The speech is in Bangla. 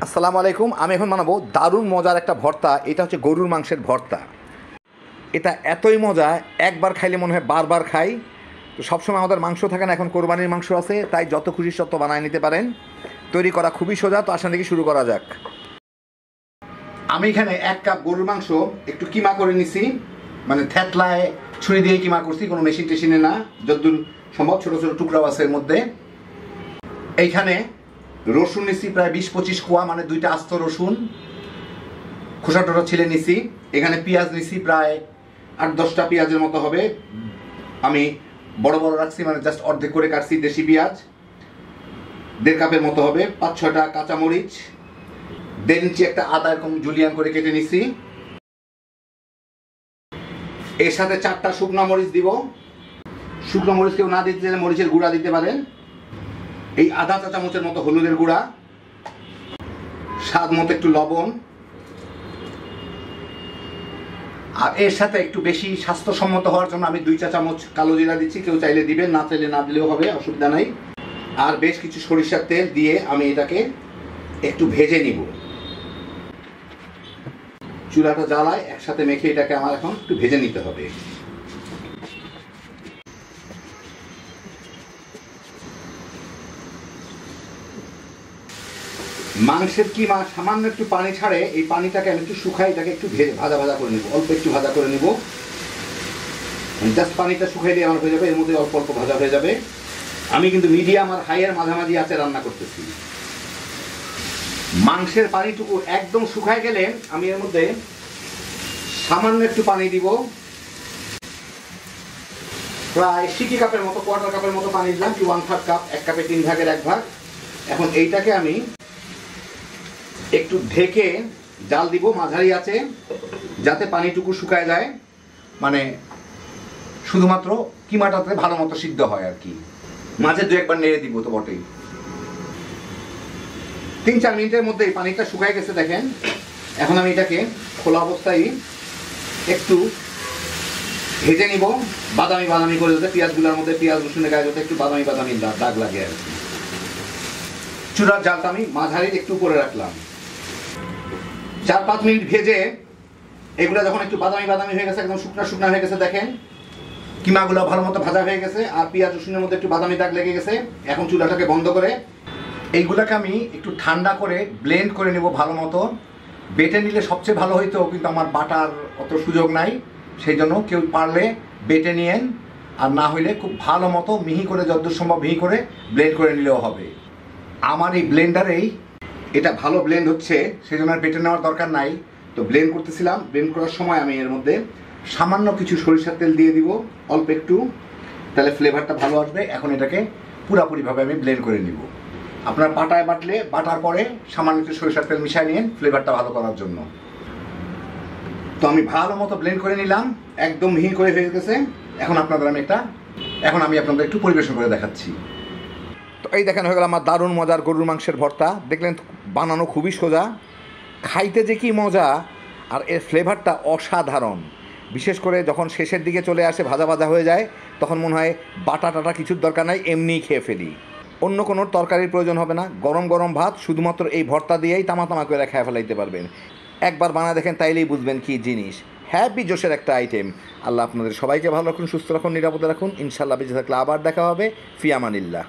আসসালামু আলাইকুম। আমি এখন বানাবো দারুণ মজার একটা ভর্তা। এটা হচ্ছে গরুর মাংসের ভর্তা। এটা এতই মজা, একবার খাইলে মনে হয় বারবার খাই। তো সবসময় আমাদের মাংস থাকে না, এখন কোরবানির মাংস আছে, তাই যত খুশি তত বানায় নিতে পারেন। তৈরি করা খুবই সোজা, তো আসেন দেখি শুরু করা যাক। আমি এখানে 1 কাপ গরুর মাংস একটু কিমা করে নিছি, মানে থ্যাতলায় ছুরি দিয়ে কিমা করছি, কোনো মেশিন টেশিনে না, যতদূর সম্ভব ছোটো ছোটো টুকরাও আছে এর মধ্যে। এইখানে রসুন নিছি প্রায় 20-25 কোয়া, মানে 2টা আস্ত রসুন খোসা টোটা ছিলে নিছি। এখানে পেঁয়াজ নিছি প্রায় 8-10টা পেঁয়াজের মতো হবে। আমি বড় বড় রাখছি, মানে জাস্ট অর্ধেক করে কাটছি। দেশি পেঁয়াজ 1.5 কাপের মতো হবে। 5-6টা কাঁচামরিচ, 1.5 ইঞ্চি একটা আদা এরকম জুলিয়ান করে কেটে নিছি। এর সাথে 4টা শুকনো মরিচ দিব। শুকনো মরিচ কেউ না দিতে চাইলে মরিচের গুঁড়া দিতে পারেন। এই আধা চা চামচের মতো হলুদের গুঁড়া, স্বাদ মতো একটু লবণ, আর এর সাথে একটু বেশি স্বাস্থ্যসম্মত হওয়ার জন্য আমি 2 চা চামচ কালো জিরা দিচ্ছি। কেউ চাইলে দিবেন, না চাইলে না দিলেও হবে, অসুবিধা নাই। আর বেশ কিছু সরিষার তেল দিয়ে আমি এটাকে একটু ভেজে নিব। চুলাটা জ্বালায় একসাথে মেখে এটাকে আমার এখন একটু ভেজে নিতে হবে। মাংসের কিমা সামান্য একটু পানি ছাড়ে, এই পানিটাকে আমি একটু শুকাই, এটাকে একটু ভাজা ভাজা করে নিব, অল্প একটু ভাজা করে নিব। জাস্ট পানিটা শুকাই দিয়ে আমার হয়ে যাবে, এর মধ্যে অল্প অল্প ভাজা হয়ে যাবে। আমি কিন্তু মিডিয়াম আর হাইয়ের মাঝামাঝি আছে রান্না করতেছি। মাংসের পানিটুকু একদম শুকায় গেলে আমি এর মধ্যে সামান্য একটু পানি দিব, প্রায় সিকি কাপের মতো, কোয়ার্টার কাপের মতো পানি দিলাম, কি 1/3 কাপ, 1 কাপে 3 ভাগের 1 ভাগ। এখন এইটাকে আমি একটু ঢেকে জাল দিব মাঝারি আছে, যাতে পানিটুকু শুকায় যায়, মানে শুধুমাত্র কিমাটাতে ভালো মতো সিদ্ধ হয় আর কি। মাঝে 2-1 বার নেড়ে দিব তো বটেই। 3-4 মিনিটের মধ্যে পানিটা শুকায় গেছে দেখেন। এখন আমি এটাকে খোলা অবস্থায় একটু ভেজে নিব, বাদামি বাদামি করে, যাতে পেঁয়াজগুলোর মধ্যে, পেঁয়াজ রসুনের গায়ে যাতে একটু বাদামি বাদামি দাগ লাগে আর কি। চুলার জালটা আমি মাঝারি একটু করে রাখলাম। 4-5 মিনিট ভেজে এগুলো যখন একটু বাদামি বাদামি হয়ে গেছে, একদম শুকনা শুকনা হয়ে গেছে দেখেন, কিমাগুলো ভালো মতো ভাজা হয়ে গেছে, আর পেঁয়াজ রসুনের মধ্যে একটু বাদামি দাগ লেগে গেছে। এখন চুলাটাকে বন্ধ করে এইগুলোকে আমি একটু ঠান্ডা করে ব্লেন্ড করে নেব ভালো মতো। বেটে নিলে সবচেয়ে ভালো হইতো, কিন্তু আমার বাটার অত সুযোগ নাই, সেই জন্য কেউ পারলে বেটে নিয়েন, আর না হইলে খুব ভালো মতো মিহি করে, যতদূর সম্ভব মিহি করে ব্লেন্ড করে নিলেও হবে। আমার এই ব্লেন্ডারেই এটা ভালো ব্লেন্ড হচ্ছে, সেই জন্য আর বেটে নেওয়ার দরকার নাই। তো ব্লেন্ড করতেছিলাম, ব্লেন্ড করার সময় আমি এর মধ্যে সামান্য কিছু সরিষার তেল দিয়ে দিব, অল্প একটু, তাহলে ফ্লেভারটা ভালো আসবে। এখন এটাকে পুরাপুরিভাবে আমি ব্লেন্ড করে নিব। আপনার পাটায় বাটলে বাটার পরে সামান্য একটু সরিষার তেল মিশিয়ে নিন ফ্লেভারটা ভালো করার জন্য। তো আমি ভালো মতো ব্লেন্ড করে নিলাম, একদম মিহি করে হয়ে গেছে। এখন আমি আপনাদের একটু পরিবেশন করে দেখাচ্ছি। তো এই দেখেন, হয়ে গেল আমার দারুণ মজার গরুর মাংসের ভর্তা। দেখলেন বানানো খুবই সোজা, খাইতে যে কি মজা, আর এর ফ্লেভারটা অসাধারণ। বিশেষ করে যখন শেষের দিকে চলে আসে, ভাজা ভাজা হয়ে যায়, তখন মনে হয় বাটা টাটা কিছুর দরকার নাই, এমনিই খেয়ে ফেলি। অন্য কোনো তরকারির প্রয়োজন হবে না, গরম গরম ভাত শুধুমাত্র এই ভর্তা দিয়েই তামা তামা করে খেয়ে ফেলাইতে পারবেন। একবার বানা দেখেন, তাইলেই বুঝবেন কী জিনিস। হ্যাপি জোশের একটা আইটেম। আল্লাহ আপনাদের সবাইকে ভালো রাখুন, সুস্থ রাখুন, নিরাপদে রাখুন। ইনশাল্লাহ বেঁচে থাকলে আবার দেখা হবে। ফি আমানিল্লাহ।